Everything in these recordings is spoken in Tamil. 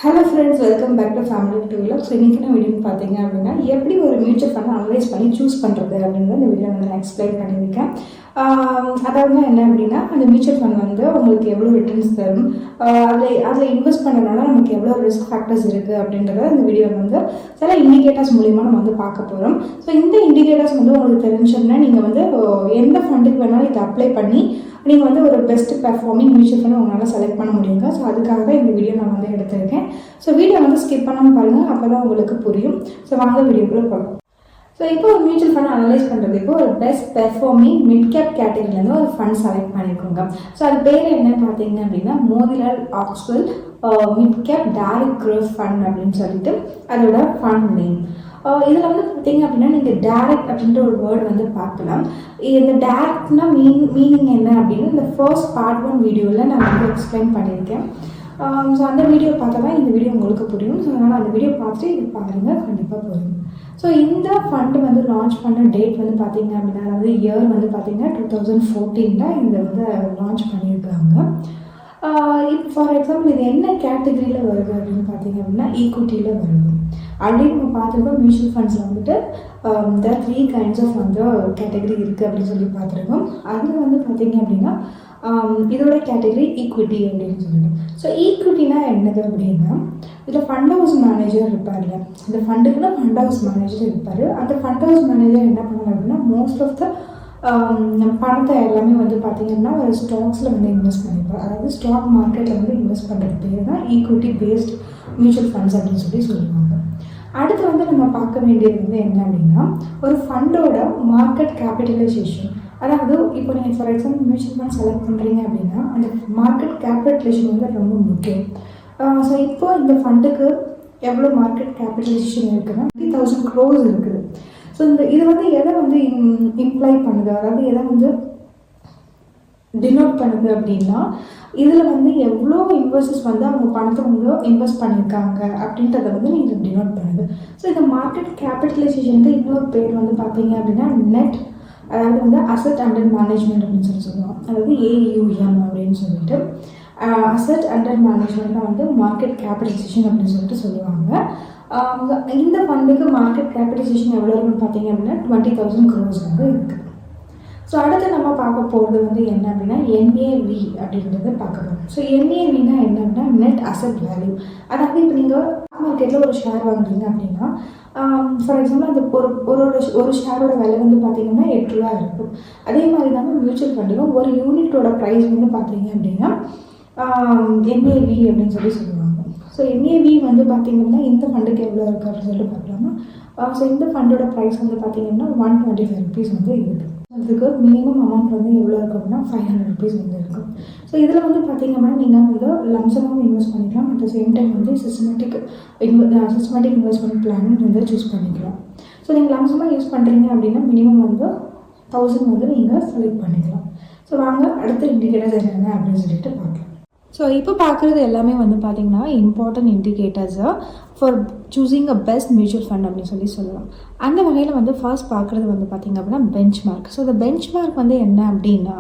Hello friends, welcome back to family two wheeler. So இன்றைக்கி வீடியோன்னு பார்த்தீங்க அப்படின்னா எப்படி ஒரு மியூச்சுவல் ஃபண்ட் அனலைஸ் பண்ணி சூஸ் பண்ணுறது அப்படின்றத இந்த வீடியோ நான் எக்ஸ்பிளைன் பண்ணியிருக்கேன். அதாவது என்ன அப்படின்னா, அந்த மியூச்சுவல் ஃபண்ட் உங்களுக்கு எவ்வளோ ரிட்டர்ன்ஸ் தரும், அதில் இன்வெஸ்ட் பண்ணுறதுனால நமக்கு எவ்வளோ ரிஸ்க் ஃபேக்டர்ஸ் இருக்குது அப்படின்றத இந்த வீடியோ சில இண்டிகேட்டர்ஸ் மூலிமா நம்ம பார்க்க போகிறோம். ஸோ இந்த இண்டிகேட்டர்ஸ் உங்களுக்கு தெரிஞ்சுன்னா நீங்கள் எந்த ஃபண்டுக்கு வேணாலும் இதை அப்ளை பண்ணி நீங்கள் ஒரு பெஸ்ட் பெர்ஃபார்மிங் மியூச்சுவல் ஃபண்ட் உங்களால் செலக்ட் பண்ண முடியுங்க. ஸோ அதுக்காக தான் இந்த வீடியோ நான் எடுத்திருக்கேன். ஸோ வீடியோ ஸ்கிப் பண்ணாமல் பாருங்கள், அப்போ தான் உங்களுக்கு புரியும். ஸோ வாங்க வீடியோக்குள்ளே போகலாம். ஸோ இப்போ ஒரு மியூச்சுவல் ஃபண்ட் அனலைஸ் பண்ணுறதுக்கு ஒரு பெஸ்ட் பெர்ஃபார்மிங் மிட் கேப் கேட்டகரியிலேருந்து ஒரு ஃபண்ட் செலக்ட் பண்ணியிருக்கோங்க. ஸோ அது பேர் என்ன பார்த்தீங்க அப்படின்னா, Motilal Oswal mid cap direct growth fund அப்படின்னு சொல்லிட்டு அதோட ஃபண்ட் நேம். இதில் பார்த்தீங்க அப்படின்னா, நீங்கள் டேரக்ட் அப்படின்ற ஒரு வேர்டு பார்க்கலாம். இந்த டேரக்ட்னா மீனிங் என்ன அப்படின்னு இந்த ஃபர்ஸ்ட் பார்ட் 1 வீடியோவில் நான் எக்ஸ்பிளைன் பண்ணியிருக்கேன். ஸோ அந்த வீடியோ பார்த்தா தான் இந்த வீடியோ உங்களுக்கு புரியும். ஸோ அதனால் அந்த வீடியோ பார்த்துட்டு இது பாருங்கள், கண்டிப்பாக புரியும். ஸோ இந்த ஃபண்டு லான்ச் பண்ண டேட் பார்த்தீங்க அப்படின்னா, அதாவது இயர் பார்த்தீங்கன்னா 2014 இந்த லான்ச் பண்ணியிருக்காங்க. இப்போ ஃபார் எக்ஸாம்பிள் இது என்ன கேட்டகரியில் வருது அப்படின்னு பார்த்தீங்க அப்படின்னா, ஈக்விட்டியில் வருது. ஆல்ரெடி நம்ம பார்த்துருக்கோம் மியூச்சுவல் ஃபண்ட்ஸில் இந்த 3 kinds ஆஃப் கேட்டகரி இருக்குது அப்படின்னு சொல்லி பார்த்துருக்கோம். அதில் பார்த்தீங்க அப்படின்னா இதோட கேட்டகரி ஈக்விட்டி அப்படின்னு சொல்லிட்டு. ஸோ ஈக்விட்டினா என்னது அப்படின்னா, இதில் ஃபண்ட் ஹவுஸ் மேனேஜர் இருப்பார்ல, இந்த ஃபண்டுக்குள்ள ஃபண்ட் ஹவுஸ் மேனேஜர் இருப்பார். அந்த ஃபண்ட் ஹவுஸ் மேனேஜர் என்ன பண்ணுவாங்க அப்படின்னா, மோஸ்ட் ஆஃப் த பணத்தை எல்லாமே பார்த்தீங்கன்னா ஒரு ஸ்டாக்ஸில் இன்வெஸ்ட் பண்ணியிருப்பார். அதாவது ஸ்டாக் மார்க்கெட்டில் இன்வெஸ்ட் பண்ணுறது பேர் தான் ஈக்விட்டி பேஸ்ட் மியூச்சுவல் ஃபண்ட்ஸ் அப்படின்னு சொல்லி சொல்லுவாங்க. அடுத்து நம்ம பார்க்க வேண்டியது என்ன அப்படின்னா, ஒரு ஃபண்டோட மார்க்கெட் கேபிட்டலைசேஷன். அதாவது இப்போ நீங்கள் for example mutual fund select பண்ணுறீங்க அப்படின்னா, அந்த மார்க்கெட் கேபிட்டலைசேஷன் ரொம்ப முக்கியம். ஸோ இப்போ இந்த ஃபண்டுக்கு எவ்வளோ மார்க்கெட் கேபிட்டலைசேஷன் இருக்குன்னா 30,000 crores இருக்குது. ஸோ இது எதை இம்ப்ளை பண்ணுது, அதாவது எதை டினோட் பண்ணுது அப்படின்னா, இதில் எவ்வளோ இன்வெஸ்டர்ஸ் அவங்க பணத்தை இன்வெஸ்ட் பண்ணியிருக்காங்க அப்படின்றத நீங்கள் டினோட் பண்ணுது. ஸோ இந்த மார்க்கெட் கேபிட்டலைசேஷனுக்கு இன்னொரு பேர் பார்த்தீங்க அப்படின்னா நெட், அதாவது அசெட் அண்டர் மேனேஜ்மெண்ட் அப்படின்னு சொல்லுவோம். அதாவது AUM அப்படின்னு சொல்லிட்டு அசெட் அண்டர் மேனேஜ்மெண்ட் தான் மார்க்கெட் கேபிட்டலைசேஷன் அப்படின்னு சொல்லிட்டு சொல்லுவாங்க. இந்த ஃபண்டுக்கு மார்க்கெட் கேபிட்டலைசேஷன் எவ்வளோ இருக்குன்னு பார்த்தீங்க அப்படின்னா 20,000 crores இருக்குது. ஸோ அடுத்து நம்ம பார்க்க போகிறது என்ன அப்படின்னா, NAV அப்படின்றத பார்க்க போகிறோம். ஸோ NAVனா என்ன அப்படின்னா நெட் அசெட் வேல்யூ. அதாவது இப்போ நீங்கள் மார்க்கெட்டில் ஒரு ஷேர் வாங்குறீங்க அப்படின்னா, ஃபார் எக்ஸாம்பிள் அந்த ஒரு ஷேரோட விலை பார்த்தீங்கன்னா 8 ரூபா இருக்கும். அதே மாதிரி தாங்க மியூச்சுவல் ஃபண்டிலும் ஒரு யூனிட்டோட ப்ரைஸ் பார்த்தீங்க அப்படின்னா NAV அப்படின்னு சொல்லி சொல்லுவாங்க. ஸோ NAV பார்த்தீங்கன்னா இந்த ஃபண்டுக்கு எவ்வளோ இருக்குது அப்படின்னு சொல்லிட்டு பார்க்கலாமா. ஸோ இந்த ஃபண்டோட ப்ரைஸ் பார்த்தீங்கன்னா 125 rupees இருக்குது. அதுக்கு மினிமம் அமௌண்ட் எவ்வளோ இருக்கும் அப்படின்னா 500 rupees இருக்கும். ஸோ இதில் பார்த்தீங்க அப்படின்னா நீங்கள் லம்சமாக இன்வெஸ்ட் பண்ணிக்கலாம். At the same time systematic investment plan choose பண்ணிக்கலாம். ஸோ நீங்கள் லம்சமாக யூஸ் பண்ணுறீங்க அப்படின்னா மினிமம் 1000 நீங்கள் செலக்ட் பண்ணிக்கலாம். ஸோ வாங்க அடுத்த இண்டிகேட்டர்ஸ் என்னென்ன அப்படின்னு சொல்லிட்டு பார்க்கலாம். ஸோ இப்போ பார்க்குறது எல்லாமே பார்த்தீங்கன்னா இம்பார்ட்டன்ட் இண்டிகேட்டர்ஸை for choosing a best mutual fund அப்படின்னு சொல்லலாம். அந்த வகையில் ஃபர்ஸ்ட் பார்க்குறது பார்த்தீங்க அப்படின்னா பெஞ்ச் மார்க். ஸோ இந்த பெஞ்ச் மார்க் என்ன அப்படின்னா,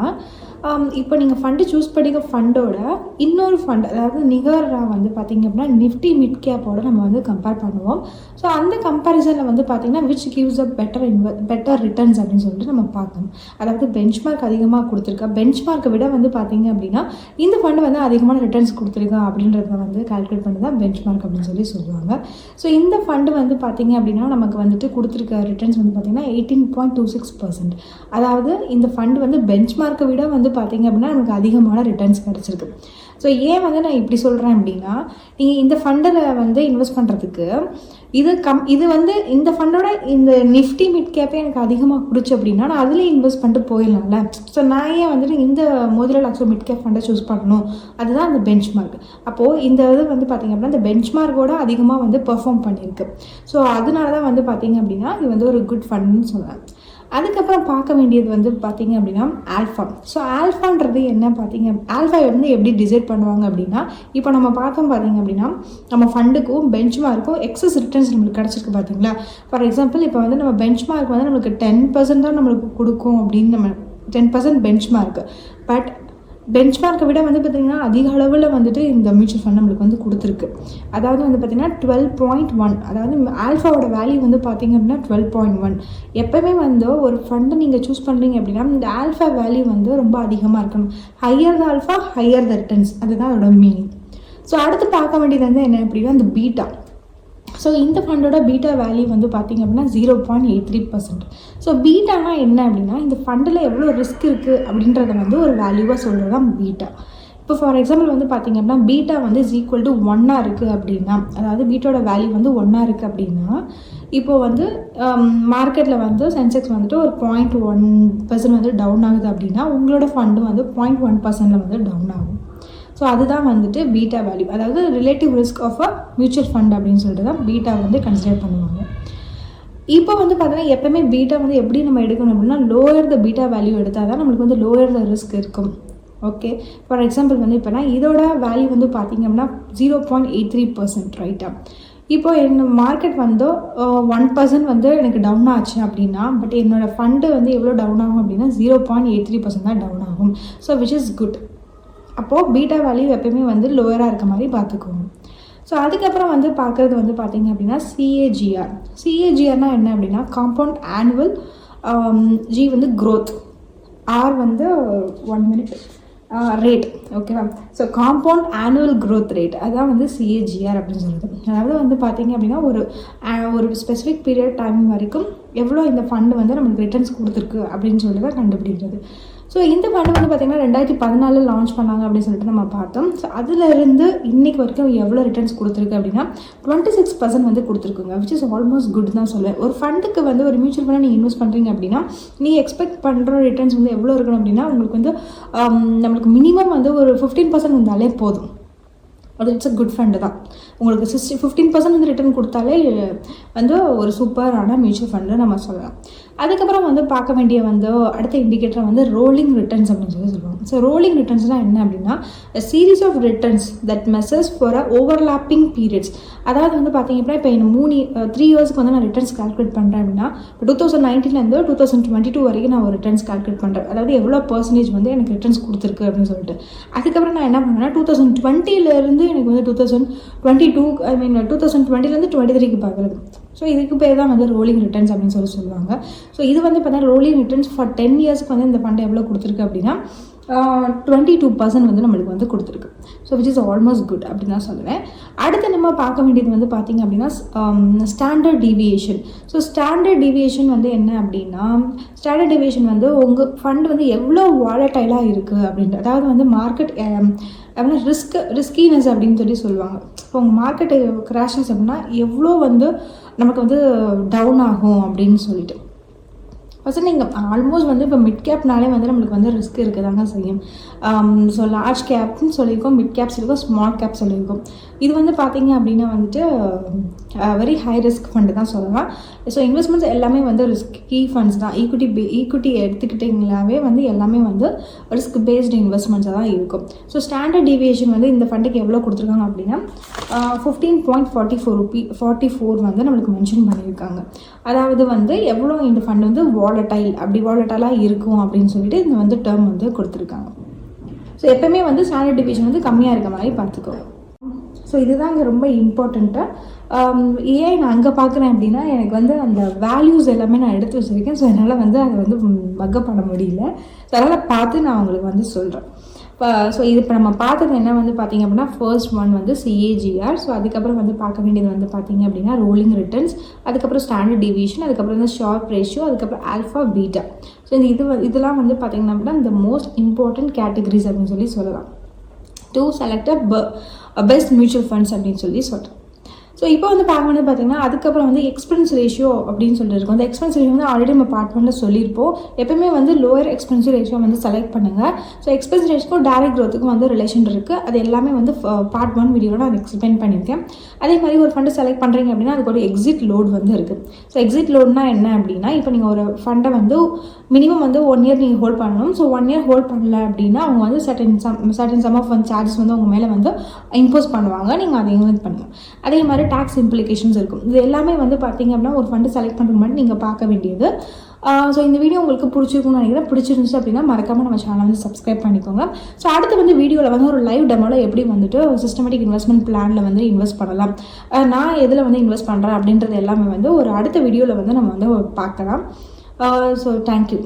இப்போ நீங்கள் ஃபண்டு சூஸ் பண்ணிக்க ஃபண்டோட இன்னொரு ஃபண்ட், அதாவது நிகராக பார்த்தீங்க அப்படின்னா நிஃப்டி மிட் கேப்போட நம்ம கம்பேர் பண்ணுவோம். ஸோ அந்த கம்பேரிசனில் பார்த்தீங்கன்னா which gives a better returns அப்படின்னு சொல்லிட்டு நம்ம பார்க்கணும். அதாவது பெஞ்ச் மார்க் அதிகமாக கொடுத்துருக்கா, பெஞ்ச் மார்க்கை விட பார்த்தீங்க அப்படின்னா இந்த ஃபண்டு அதிகமான ரிட்டர்ன்ஸ் கொடுத்துருக்கா அப்படின்றத கால்குலேட் பண்ணி தான் பெஞ்ச் மார்க் அப்படின்னு சொல்லி சொல்லுவாங்க. ஸோ இந்த ஃபண்டு பார்த்தீங்க அப்படின்னா நமக்கு கொடுத்துருக்க ரிட்டர்ன்ஸ் பார்த்தீங்கன்னா 18.26%. அதாவது இந்த ஃபண்டு பெஞ்ச் மார்க்கை விட பார்த்தீங்க அப்படின்னா நமக்கு அதிகமான ரிட்டர்ன்ஸ் கிடச்சிருக்கு. ஸோ ஏன் நான் இப்படி சொல்கிறேன் அப்படின்னா, நீங்கள் இந்த ஃபண்டில் இன்வெஸ்ட் பண்ணுறதுக்கு இது இந்த ஃபண்டோட இந்த நிஃப்டி மிட் கேப்பே எனக்கு அதிகமாக பிடிச்சி அப்படின்னா நான் அதில் இன்வெஸ்ட் பண்ணிட்டு போயிடலாம்ல. ஸோ நான் ஏன் இந்த மோதிலால் ஆஸ்வால் மிட் கேப் ஃபண்டை சூஸ் பண்ணணும், அதுதான் அந்த பெஞ்ச் மார்க். அப்போது இந்த இது பார்த்தீங்க அப்படின்னா இந்த பெஞ்ச் மார்க்கோட அதிகமாக பெர்ஃபார்ம் பண்ணியிருக்கு. ஸோ அதனால தான் பார்த்தீங்க அப்படின்னா இது ஒரு குட் ஃபண்டுன்னு சொல்லுவேன். அதுக்கப்புறம் பார்க்க வேண்டியது பார்த்தீங்க அப்படின்னா ஆல்ஃபா. ஸோ ஆல்ஃபான்றது என்ன பார்த்தீங்க, ஆல்ஃபா எப்படி டிசைட் பண்ணுவாங்க அப்படின்னா, இப்போ நம்ம பார்த்தோம் பார்த்தீங்க அப்படின்னா நம்ம ஃபண்டுக்கும் பெஞ்ச் மார்க்கும் எக்ஸஸ் ரிட்டர்ன்ஸ் நம்மளுக்கு கிடச்சிருக்கு பார்த்தீங்களா. ஃபார் எக்ஸாம்பிள் இப்போ நம்ம பெஞ்ச் மார்க் நம்மளுக்கு 10% தான் நம்மளுக்கு கொடுக்கும் அப்படின்னு நம்ம 10% பெஞ்ச் மார்க். பட் பெஞ்ச்மார்க்கை விட வந்து பார்த்திங்கன்னா அதிக அளவில் வந்துட்டு இந்த மியூச்சுவல் ஃபண்ட் நம்மளுக்கு வந்து கொடுத்துருக்கு. அதாவது வந்து பார்த்திங்கன்னா 12.1, அதாவது ஆல்ஃபாவோட வேல்யூ வந்து பார்த்திங்க அப்படின்னா 12.1. எப்போவுமே வந்து ஒரு ஃபண்டை நீங்கள் சூஸ் பண்ணுறீங்க அப்படின்னா இந்த ஆல்ஃபா வேல்யூ வந்து ரொம்ப அதிகமாக இருக்கணும். ஹையர் த ஆல்ஃபா ஹையர் த ரிட்டர்ன்ஸ், அதுதான் அதோட மீனிங். ஸோ அடுத்து பார்க்க வேண்டியது வந்து என்ன அப்படின்னா இந்த பீட்டா. ஸோ இந்த ஃபண்டோட பீட்டா வேல்யூ வந்து பார்த்திங்க அப்படின்னா 0.83%. ஸோ பீட்டானா என்ன அப்படின்னா இந்த ஃபண்டில் எவ்வளோ ரிஸ்க் இருக்குது அப்படின்றத வந்து ஒரு வேல்யூவாக சொல்கிறது தான் பீட்டா. இப்போ ஃபார் எக்ஸாம்பிள் வந்து பார்த்திங்க அப்படின்னா பீட்டா வந்து = 1 இருக்குது அப்படின்னா, அதாவது பீட்டோட வேல்யூ வந்து 1 இருக்குது அப்படின்னா, இப்போது வந்து மார்க்கெட்டில் வந்து சென்செக்ஸ் வந்துட்டு ஒரு 0.1% வந்து டவுன் ஆகுது அப்படின்னா உங்களோட ஃபண்டு வந்து 0.1% வந்து டவுன் ஆகும். ஸோ அதுதான் வந்துட்டு பீட்டா வேல்யூ, அதாவது relative risk of a mutual fund அப்படின்னு சொல்லிட்டு தான் பீட்டா வந்து கன்சிடர் பண்ணுவாங்க. இப்போ வந்து பார்த்தீங்கன்னா எப்போவுமே பீட்டா வந்து எப்படி நம்ம எடுக்கணும் அப்படின்னா லோயர் த பீட்டா வேல்யூ எடுத்தால் தான் நம்மளுக்கு வந்து லோயர் த ரிஸ்க் இருக்கும். ஓகே, ஃபார் எக்ஸாம்பிள் வந்து இப்போனா இதோட வேல்யூ வந்து பார்த்திங்க அப்படின்னா 0.83%, ரைட்டா? இப்போ என்ன மார்க்கெட் வந்து 1% வந்து எனக்கு டவுன் ஆச்சு அப்படின்னா, பட் என்னோடய ஃபண்டு வந்து எவ்வளோ டவுன் ஆகும் அப்படின்னா 0.83% தான் டவுன் ஆகும். So which is good. அப்போது பீட்டா வேல்யூ எப்போயுமே வந்து லோயராக இருக்க மாதிரி பார்த்துக்கோங்க. ஸோ அதுக்கப்புறம் வந்து பார்க்குறது வந்து பார்த்திங்க அப்படின்னா CAGR. CAGRனால் என்ன அப்படின்னா காம்பவுண்ட் ஆனுவல், G வந்து க்ரோத், R வந்து 1 minute ரேட். ஓகேவா? So compound annual growth rate, அதான் வந்து CAGR அப்படின்னு சொல்லுது. அதாவது வந்து பார்த்திங்க அப்படின்னா ஒரு ஸ்பெசிஃபிக் பீரியட் டைம் வரைக்கும் எவ்வளோ இந்த ஃபண்டு வந்து நம்மளுக்கு ரிட்டர்ன்ஸ் கொடுத்துருக்கு அப்படின்னு சொல்லி தான் கண்டுபிடிக்கிறது. ஸோ இந்த ஃபண்டு வந்து பார்த்திங்கன்னா 2014 லான்ச் பண்ணாங்க அப்படின்னு சொல்லிட்டு நம்ம பார்த்தோம். ஸோ அதிலிருந்து இன்றைக்கு வரைக்கும் எவ்வளோ ரிட்டர்ன்ஸ் கொடுத்துருக்கு அப்படின்னா 26% வந்து கொடுத்துருக்குங்க, விச் இஸ் ஆல்மோஸ்ட் குட் தான் சொல்லுவேன். ஒரு ஃபண்டுக்கு வந்து ஒரு மியூச்சுவல் ஃபண்டை நீங்கள் இன்வெஸ்ட் பண்ணுறீங்க அப்படின்னா நீங்கள் எக்ஸ்பெக்ட் பண்ணுற ரிட்டர்ன்ஸ் வந்து எவ்வளோ இருக்கணும் அப்படின்னா உங்களுக்கு வந்து நம்மளுக்கு மினிமம் வந்து ஒரு 15% இருந்தாலே போதும். அது இட்ஸ் அ குட் ஃபண்டு தான். உங்களுக்கு 15% வந்து ரிட்டர்ன் கொடுத்தாலே வந்து ஒரு சூப்பரான மியூச்சுவல் ஃபண்டு நம்ம சொல்லலாம். அதுக்கப்புறம் வந்து பார்க்க வேண்டிய வந்து அடுத்த இண்டிகேட்டர் வந்து ரோலிங் ரிட்டர்ன்ஸ் அப்படின்னு சொல்லி சொல்லுவாங்க. ஸோ ரோலிங் ரிட்டர்ன்ஸ்னால் என்ன அப்படின்னா series of returns that measures for a overlapping periods. அதாவது வந்து பார்த்திங்க அப்படின்னா இப்போ என்ன 3 இயர்ஸ்க்கு வந்து நான் ரிட்டர்ன்ஸ் கால்குலேட் பண்ணுறேன் அப்படின்னா இப்போ 2019 2022 வரைக்கும் நான் ஒரு ரிட்டர்ன்ஸ் கால்குலேட் பண்ணுறேன். அதாவது எவ்வளோ பர்சன்டேஜ் வந்து எனக்கு ரிட்டர்ன்ஸ் கொடுத்துருக்கு அப்படின்னு சொல்லிட்டு. அதுக்கப்புறம் நான் என்ன பண்ணுவேன்னா 2020 எனக்கு வந்து 2022 2020 23க்கு பார்க்குறது. ஸோ இதுக்கு பேர் தான் வந்து ரோலிங் ரிட்டர்ன்ஸ் அப்படின்னு சொல்லுவாங்க. ஸோ இது வந்து பார்த்தீங்கன்னா ரோலிங் ரிட்டர்ன்ஸ் ஃபார் 10 இயர்ஸ்க்கு வந்து இந்த ஃபண்ட் எவ்வளோ கொடுத்துருக்கு அப்படின்னா 22% வந்து நம்மளுக்கு வந்து கொடுத்துருக்கு. So which is almost good அப்படின்னு தான் சொல்லுவேன். அடுத்து நம்ம பார்க்க வேண்டியது வந்து பார்த்திங்க அப்படின்னா standard deviation. So standard deviation வந்து என்ன அப்படின்னா ஸ்டாண்டர்ட் டீவியேஷன் வந்து உங்கள் ஃபண்ட் வந்து எவ்வளோ வாலட்டைலாக இருக்குது அப்படின்ட்டு, அதாவது வந்து மார்க்கெட் அப்படின்னா ரிஸ்கினஸ் அப்படின்னு சொல்லி சொல்லுவாங்க. இப்போ உங்கள் மார்க்கெட்டு கிராஷஸ் அப்படின்னா எவ்வளோ வந்து நமக்கு வந்து டவுன் ஆகும் அப்படின்னு சொல்லிட்டு. ஃபஸ்ட்டு நீங்கள் ஆல்மோஸ்ட் வந்து இப்போ மிட் கேப்னாலே வந்து நம்மளுக்கு வந்து ரிஸ்க் இருக்க தாங்க செய்யும். ஸோ லார்ஜ் கேப்னு சொல்லியிருக்கோம், மிட் கேப் சொல்லியிருக்கோம், ஸ்மால் கேப் சொல்லியிருக்கோம். இது வந்து பார்த்திங்க அப்படின்னா வந்துட்டு வெரி ஹை ரிஸ்க் ஃபண்டு தான் சொல்லலாம். ஸோ இன்வெஸ்ட்மெண்ட்ஸ் எல்லாமே வந்து ரிஸ்கி ஃபண்ட்ஸ் தான். ஈக்விட்டி எடுத்துக்கிட்டிங்களாவே வந்து எல்லாமே வந்து ரிஸ்க் பேஸ்டு இன்வெஸ்ட்மெண்ட்ஸாக தான் இருக்கும். ஸோ ஸ்டாண்டர்ட் டீவியேஷன் வந்து இந்த ஃபண்டுக்கு எவ்வளோ கொடுத்துருக்காங்க அப்படின்னா 15.44 வந்து நம்மளுக்கு மென்ஷன் பண்ணியிருக்காங்க. அதாவது வந்து எவ்வளோ இந்த ஃபண்ட் வந்து வாலட்டைலாக இருக்கும் அப்படின்னு சொல்லிட்டு இந்த வந்து டேர்ம் வந்து கொடுத்துருக்காங்க. ஸோ எப்போவுமே வந்து ஸ்டாண்டர்ட் டீவியேஷன் வந்து கம்மியாக இருக்க மாதிரி பார்த்துக்கோ. ஸோ இதுதான் இங்கே ரொம்ப இம்பார்ட்டண்ட்டாக. ஏன் நான் அங்கே பார்க்குறேன் அப்படின்னா எனக்கு வந்து அந்த வேல்யூஸ் எல்லாமே நான் எடுத்து வச்சுருக்கேன். ஸோ என்னால் வந்து அதை வந்து மக்கப் பண்ண முடியல. ஸோ அதனால் பார்த்து நான் உங்களுக்கு வந்து சொல்கிறேன். ஸோ இது இப்போ நம்ம பார்த்தது என்ன வந்து பார்த்திங்க அப்படின்னா ஃபர்ஸ்ட் ஒன் வந்து CAGR. ஸோ அதுக்கப்புறம் வந்து பார்க்க வேண்டியது வந்து பார்த்திங்க அப்படின்னா ரோலிங் ரிட்டர்ன்ஸ், அதுக்கப்புறம் ஸ்டாண்டர்ட் டீவியேஷன், அதுக்கப்புறம் வந்து ஷார்ப் ரேஷியோ, அதுக்கப்புறம் ஆல்ஃபா பீட்டா. ஸோ இதெல்லாம் வந்து பார்த்திங்கன்னா அப்படின்னா இந்த மோஸ்ட் இம்பார்ட்டன்ட் கேட்டகரிஸ் அப்படின்னு சொல்லி சொல்லலாம் to select a best mutual funds அப்படின்னு சொல்லி சொல்கிறேன். ஸோ இப்போ வந்து பார்க்கும்போது பார்த்திங்கன்னா அதுக்கப்புறம் வந்து எக்ஸ்பென்ஸ் ரேஷியோ அப்படின்னு சொல்லிட்டு இருக்கும். அந்த எக்ஸ்பென்ஸ் ரேஷியோ வந்து ஆல்ரெடி நம்ம பார்ட் 1ல சொல்லியிருப்போம். எப்பவுமே வந்து லோயர் எக்ஸ்பென்சிவ் ரேஷியோ வந்து செலக்ட் பண்ணுங்கள். ஸோ எக்ஸ்பென்ஸ் ரேஷியோக்கும் டைரக்ட் க்ரோத்துக்கும் வந்து ரிலேஷன் இருக்குது. அது எல்லாமே வந்து பார்ட் 1 வீடியோவில் நான் எக்ஸ்பிளைன் பண்ணியிருக்கேன். அதே மாதிரி ஒரு ஃபண்டை செலக்ட் பண்ணுறீங்க அப்படின்னா அதுக்கு ஒரு எக்ஸிட் லோட் வந்து இருக்குது. ஸோ எக்ஸிட் லோட்னா என்ன அப்படின்னா இப்போ நீங்கள் ஒரு ஃபண்டை வந்து மினிமம் வந்து 1 இயர் நீங்கள் ஹோல்ட் பண்ணணும். ஸோ 1 இயர் ஹோல்ட் பண்ணல அப்படின்னா அவங்க வந்து சர்டன் சம் ஆஃப் வந்து சார்ஜஸ் வந்து உங்கள் மேலே வந்து இம்போஸ் பண்ணுவாங்க. நீங்கள் அதை இன்வெஸ்ட் பண்ணுங்கள். அதே மாதிரி டேக்ஸ் இம்ப்ளிகேஷன்ஸ் இருக்கும். இது எல்லாமே வந்து பார்த்தீங்க அப்படின்னா ஒரு ஃபண்டு செலக்ட் பண்ணுறதுக்கு முன்னாடி நீங்கள் பார்க்க வேண்டியது. ஸோ இந்த வீடியோ உங்களுக்கு பிடிச்சிருக்கும்னு நினைக்கிறேன். பிடிச்சிருந்துச்சு அப்படின்னா மறக்காமல் நம்ம சேனலை வந்து சப்ஸ்கிரைப் பண்ணிக்கோங்க. ஸோ அடுத்து வந்து வீடியோவில் வந்து ஒரு லைவ் டெமோவில் எப்படி வந்துட்டு சிஸ்டமேட்டிக் இன்வெஸ்ட்மெண்ட் பிளானில் வந்து இன்வெஸ்ட் பண்ணலாம், நான் எதில் வந்து இன்வெஸ்ட் பண்ணுறேன் அப்படின்றது எல்லாமே வந்து ஒரு அடுத்த வீடியோவில் வந்து நம்ம வந்து பார்க்கலாம். So thank you.